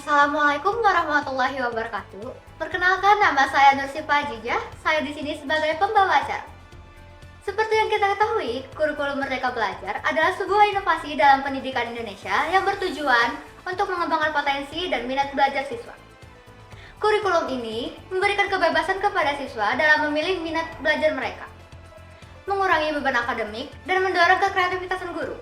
Assalamualaikum warahmatullahi wabarakatuh. Perkenalkan, nama saya Nursifa Ajijah. Saya di sini sebagai pembawa acara. Seperti yang kita ketahui, kurikulum Merdeka Belajar adalah sebuah inovasi dalam pendidikan Indonesia yang bertujuan untuk mengembangkan potensi dan minat belajar siswa. Kurikulum ini memberikan kebebasan kepada siswa dalam memilih minat belajar mereka, mengurangi beban akademik, dan mendorong kekreativitasan guru.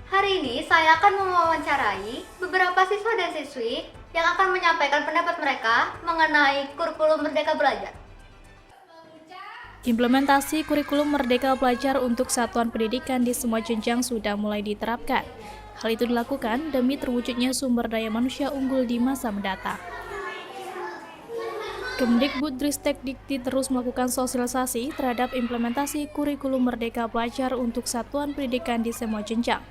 Hari ini saya akan mewawancarai beberapa siswa dan siswi yang akan menyampaikan pendapat mereka mengenai kurikulum Merdeka Belajar. Implementasi kurikulum Merdeka Belajar untuk satuan pendidikan di semua jenjang sudah mulai diterapkan. Hal itu dilakukan demi terwujudnya sumber daya manusia unggul di masa mendatang. Kemdikbudristek Dikti terus melakukan sosialisasi terhadap implementasi kurikulum Merdeka Belajar untuk satuan pendidikan di semua jenjang.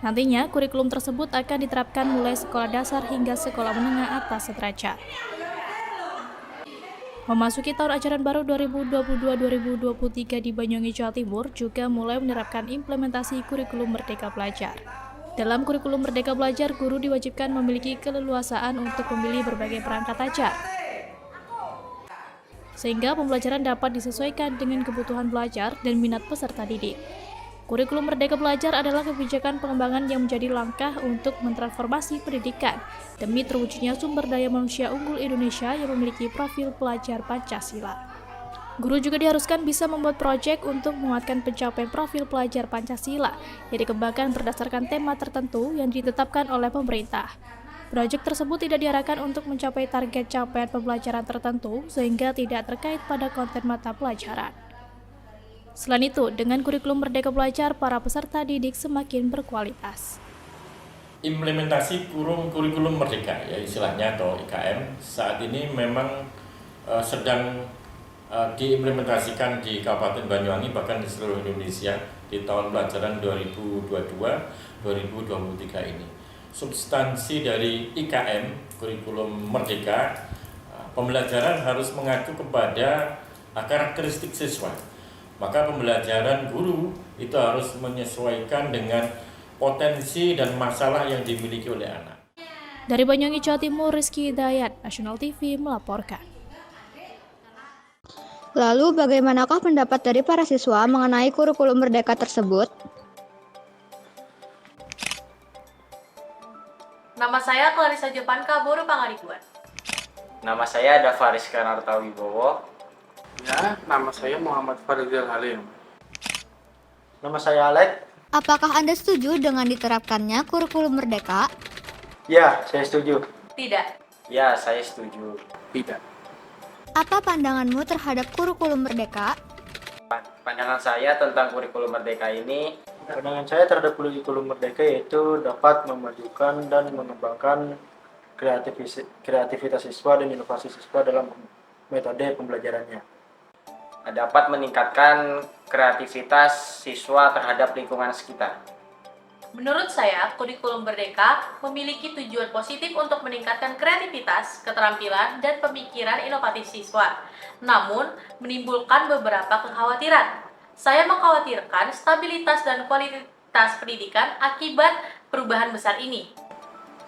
Nantinya, kurikulum tersebut akan diterapkan mulai sekolah dasar hingga sekolah menengah atas sederajat. Memasuki tahun ajaran baru 2022-2023 di Banyuwangi, Jawa Timur juga mulai menerapkan implementasi kurikulum Merdeka Belajar. Dalam kurikulum Merdeka Belajar, guru diwajibkan memiliki keleluasaan untuk memilih berbagai perangkat ajar, sehingga pembelajaran dapat disesuaikan dengan kebutuhan belajar dan minat peserta didik. Kurikulum Merdeka Belajar adalah kebijakan pengembangan yang menjadi langkah untuk mentransformasi pendidikan demi terwujudnya sumber daya manusia unggul Indonesia yang memiliki profil pelajar Pancasila. Guru juga diharuskan bisa membuat proyek untuk menguatkan pencapaian profil pelajar Pancasila yang dikembangkan berdasarkan tema tertentu yang ditetapkan oleh pemerintah. Proyek tersebut tidak diarahkan untuk mencapai target capaian pembelajaran tertentu sehingga tidak terkait pada konten mata pelajaran. Selain itu, dengan kurikulum Merdeka Belajar, para peserta didik semakin berkualitas. Implementasi kurikulum Merdeka, ya istilahnya atau IKM, saat ini memang sedang diimplementasikan di Kabupaten Banyuwangi bahkan di seluruh Indonesia di tahun pelajaran 2022-2023 ini. Substansi dari IKM, kurikulum Merdeka, pembelajaran harus mengacu kepada karakteristik siswa. Maka pembelajaran guru itu harus menyesuaikan dengan potensi dan masalah yang dimiliki oleh anak. Dari Banyuwangi, Jawa Timur, Rizky Hidayat, National TV melaporkan. Lalu bagaimanakah pendapat dari para siswa mengenai kurikulum Merdeka tersebut? Nama saya Clarissa Jepanka Boru Pangaribuan. Nama saya Davaris Kanarta Wibowo. Ya, nama saya Muhammad Farizal Halim. Nama saya Alek. Apakah Anda setuju dengan diterapkannya kurikulum Merdeka? Ya, saya setuju. Tidak. Ya, saya setuju. Tidak. Apa pandanganmu terhadap kurikulum Merdeka? Pandangan saya tentang kurikulum Merdeka ini, pandangan saya terhadap kurikulum Merdeka yaitu dapat memajukan dan mengembangkan kreativitas siswa dan inovasi siswa dalam metode pembelajarannya. Dapat meningkatkan kreativitas siswa terhadap lingkungan sekitar. Menurut saya, kurikulum Merdeka memiliki tujuan positif untuk meningkatkan kreativitas, keterampilan, dan pemikiran inovatif siswa. Namun, menimbulkan beberapa kekhawatiran. Saya mengkhawatirkan stabilitas dan kualitas pendidikan akibat perubahan besar ini.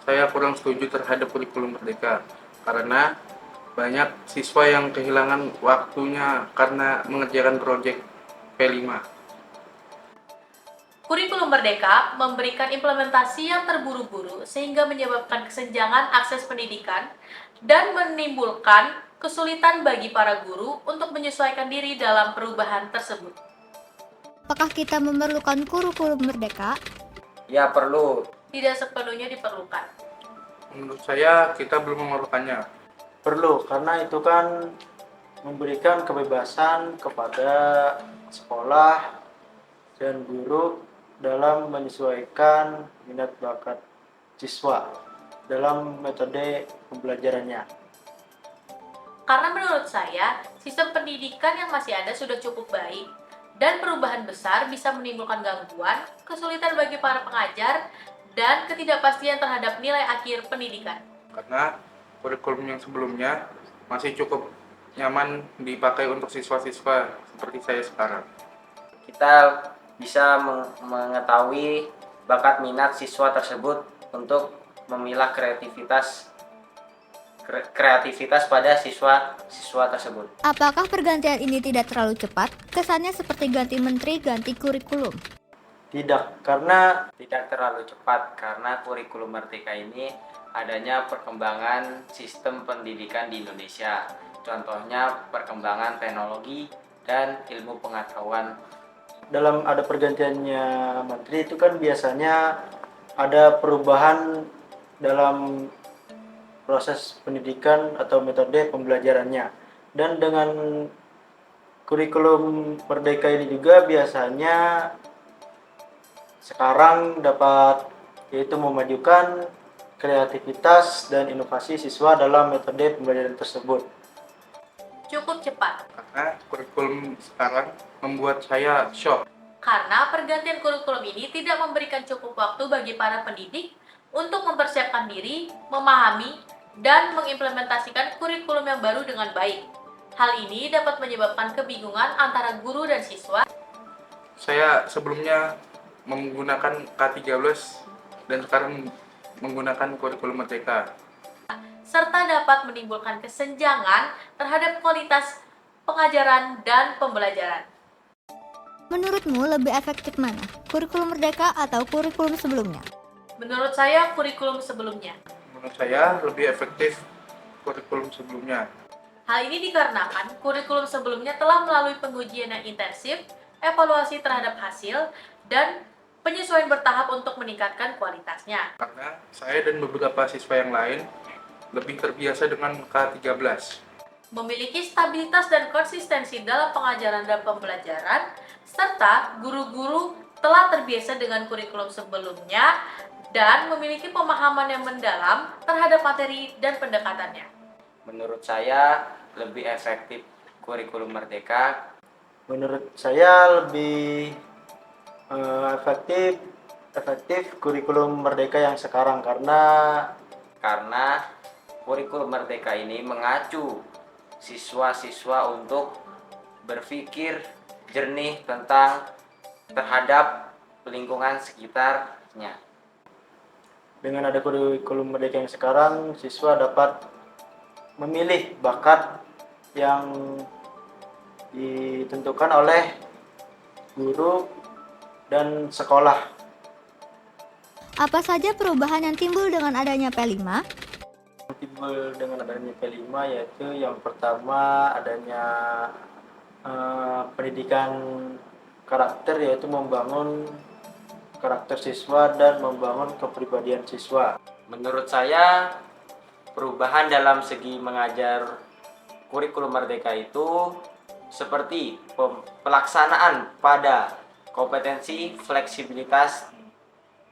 Saya kurang setuju terhadap kurikulum Merdeka karena banyak siswa yang kehilangan waktunya karena mengerjakan proyek P5. Kurikulum Merdeka memberikan implementasi yang terburu-buru sehingga menyebabkan kesenjangan akses pendidikan dan menimbulkan kesulitan bagi para guru untuk menyesuaikan diri dalam perubahan tersebut. Apakah kita memerlukan kurikulum Merdeka? Ya, perlu. Tidak sepenuhnya diperlukan. Menurut saya, kita belum memerlukannya. Perlu, karena itu kan memberikan kebebasan kepada sekolah dan guru dalam menyesuaikan minat bakat siswa dalam metode pembelajarannya. Karena menurut saya, sistem pendidikan yang masih ada sudah cukup baik, dan perubahan besar bisa menimbulkan gangguan, kesulitan bagi para pengajar, dan ketidakpastian terhadap nilai akhir pendidikan. Karena kurikulum yang sebelumnya masih cukup nyaman dipakai untuk siswa-siswa seperti saya sekarang. Kita bisa mengetahui bakat minat siswa tersebut untuk memilah kreativitas pada siswa tersebut. Apakah pergantian ini tidak terlalu cepat? Kesannya seperti ganti menteri, ganti kurikulum. Tidak, karena tidak terlalu cepat karena kurikulum merdeka ini adanya perkembangan sistem pendidikan di Indonesia. Contohnya perkembangan teknologi dan ilmu pengetahuan. Dalam ada pergantiannya menteri itu kan biasanya ada perubahan dalam proses pendidikan atau metode pembelajarannya. Dan dengan kurikulum merdeka ini juga biasanya sekarang dapat yaitu memajukan kreativitas dan inovasi siswa dalam metode pembelajaran tersebut. Cukup cepat. Karena kurikulum sekarang membuat saya shock. Karena pergantian kurikulum ini tidak memberikan cukup waktu bagi para pendidik untuk mempersiapkan diri, memahami, dan mengimplementasikan kurikulum yang baru dengan baik. Hal ini dapat menyebabkan kebingungan antara guru dan siswa. Saya sebelumnya menggunakan K13 dan sekarang menggunakan kurikulum merdeka. Serta dapat menimbulkan kesenjangan terhadap kualitas pengajaran dan pembelajaran. Menurutmu lebih efektif mana? Kurikulum merdeka atau kurikulum sebelumnya? Menurut saya, kurikulum sebelumnya. Menurut saya lebih efektif kurikulum sebelumnya. Hal ini dikarenakan kurikulum sebelumnya telah melalui pengujian yang intensif, evaluasi terhadap hasil, dan penyesuaian bertahap untuk meningkatkan kualitasnya. Karena saya dan beberapa siswa yang lain lebih terbiasa dengan K13. Memiliki stabilitas dan konsistensi dalam pengajaran dan pembelajaran, serta guru-guru telah terbiasa dengan kurikulum sebelumnya dan memiliki pemahaman yang mendalam terhadap materi dan pendekatannya. Menurut saya lebih efektif kurikulum merdeka. Menurut saya lebih efektif kurikulum merdeka yang sekarang karena kurikulum merdeka ini mengacu siswa-siswa untuk berpikir jernih terhadap lingkungan sekitarnya. Dengan ada kurikulum merdeka yang sekarang, siswa dapat memilih bakat yang ditentukan oleh guru dan sekolah. Apa saja perubahan yang timbul dengan adanya P5? Timbul dengan adanya P5 yaitu yang pertama adanya pendidikan karakter, yaitu membangun karakter siswa dan membangun kepribadian siswa. Menurut saya perubahan dalam segi mengajar kurikulum merdeka itu seperti pelaksanaan pada kompetensi fleksibilitas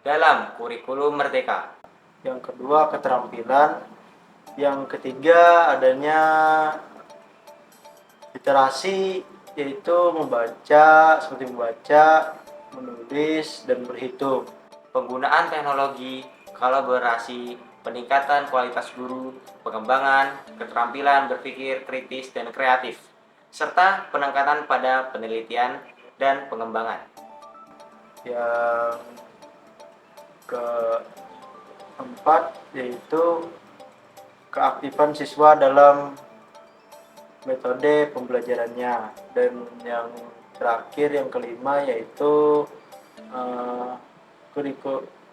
dalam kurikulum merdeka. Yang kedua keterampilan. Yang ketiga adanya literasi, yaitu seperti membaca, menulis, dan berhitung. Penggunaan teknologi, kolaborasi, peningkatan kualitas guru, pengembangan keterampilan berpikir kritis dan kreatif, serta peningkatan pada penelitian dan pengembangan. Yang keempat yaitu keaktifan siswa dalam metode pembelajarannya, dan yang terakhir yang kelima yaitu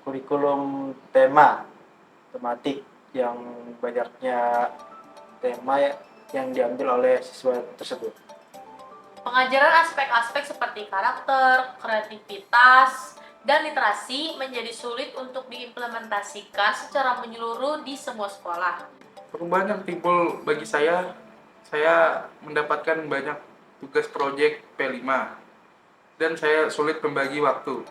kurikulum tematik yang banyaknya tema yang diambil oleh siswa tersebut. Pengajaran aspek-aspek seperti karakter, kreativitas, dan literasi menjadi sulit untuk diimplementasikan secara menyeluruh di semua sekolah. Perubahan yang timbul bagi saya mendapatkan banyak tugas proyek P5 dan saya sulit membagi waktu.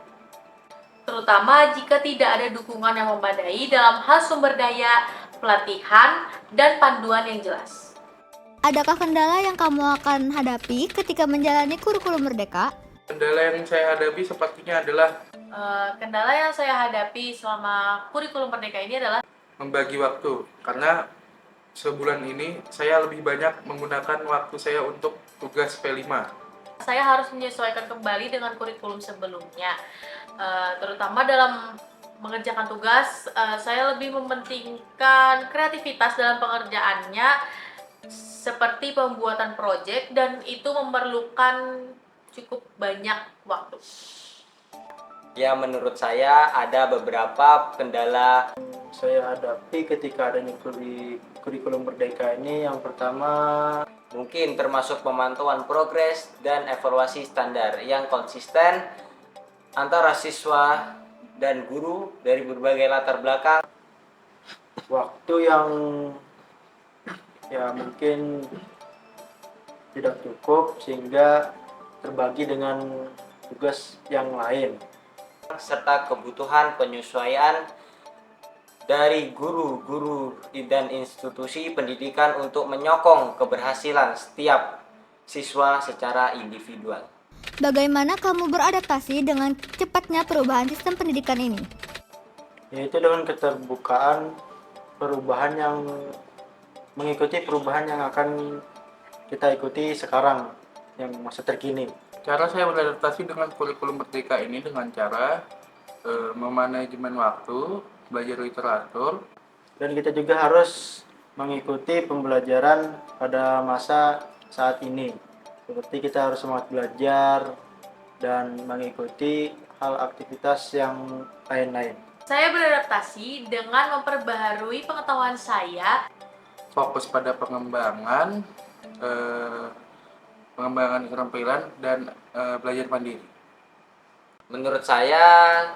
Terutama jika tidak ada dukungan yang memadai dalam hal sumber daya, pelatihan, dan panduan yang jelas. Adakah kendala yang kamu akan hadapi ketika menjalani kurikulum merdeka? Kendala yang saya hadapi sepertinya adalah Kendala yang saya hadapi selama kurikulum merdeka ini adalah membagi waktu, karena sebulan ini saya lebih banyak menggunakan waktu saya untuk tugas P5. saya harus menyesuaikan kembali dengan kurikulum sebelumnya, terutama dalam mengerjakan tugas, saya lebih mementingkan kreativitas dalam pengerjaannya seperti pembuatan proyek, dan itu memerlukan cukup banyak waktu. Ya, menurut saya ada beberapa kendala saya hadapi ketika adanya kurikulum merdeka ini. Yang pertama, mungkin termasuk pemantauan progres dan evaluasi standar yang konsisten antara siswa dan guru dari berbagai latar belakang. waktu yang ya mungkin tidak cukup sehingga terbagi dengan tugas yang lain. Serta kebutuhan penyesuaian dari guru-guru dan institusi pendidikan untuk menyokong keberhasilan setiap siswa secara individual. Bagaimana kamu beradaptasi dengan cepatnya perubahan sistem pendidikan ini? Yaitu dengan keterbukaan perubahan yang mengikuti perubahan yang akan kita ikuti sekarang yang masa terkini. Cara saya beradaptasi dengan kurikulum merdeka ini dengan cara memanajemen waktu, belajar literatur. Dan kita juga harus mengikuti pembelajaran pada masa saat ini. Seperti kita harus semangat belajar dan mengikuti hal aktivitas yang lain-lain. Saya beradaptasi dengan memperbaharui pengetahuan saya, Fokus pada pengembangan keterampilan dan belajar mandiri. Menurut saya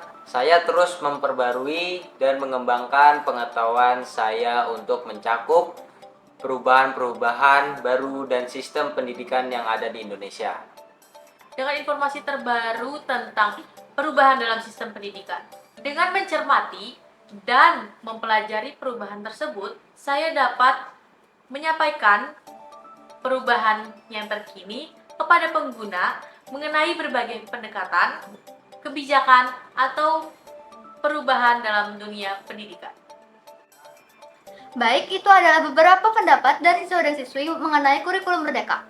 terus memperbarui dan mengembangkan pengetahuan saya untuk mencakup perubahan-perubahan baru dan sistem pendidikan yang ada di Indonesia. dengan informasi terbaru tentang perubahan dalam sistem pendidikan. Dengan mencermati dan mempelajari perubahan tersebut, saya dapat menyampaikan perubahan yang terkini kepada pengguna mengenai berbagai pendekatan, kebijakan, atau perubahan dalam dunia pendidikan. Baik, itu adalah beberapa pendapat dari siswa dan siswi mengenai kurikulum merdeka.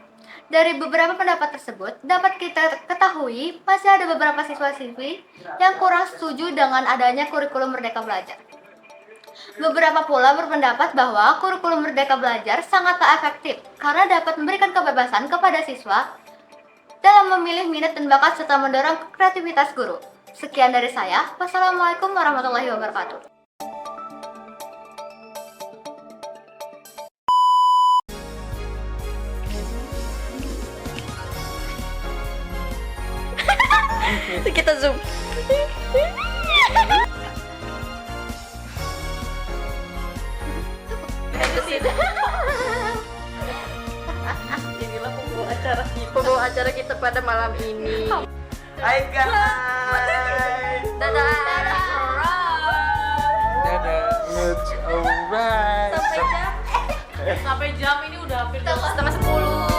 Dari beberapa pendapat tersebut, dapat kita ketahui masih ada beberapa siswa-siswi yang kurang setuju dengan adanya kurikulum merdeka belajar. Beberapa pula berpendapat bahwa kurikulum merdeka belajar sangatlah efektif karena dapat memberikan kebebasan kepada siswa dalam memilih minat dan bakat serta mendorong kreativitas guru. Sekian dari saya. Wassalamualaikum warahmatullahi wabarakatuh. Kita zoom. Inilah pembawa acara kita pada malam ini. Hai guys. Dadah. Dadah. It's alright. Sampai jam ini udah hampir jam 9:30.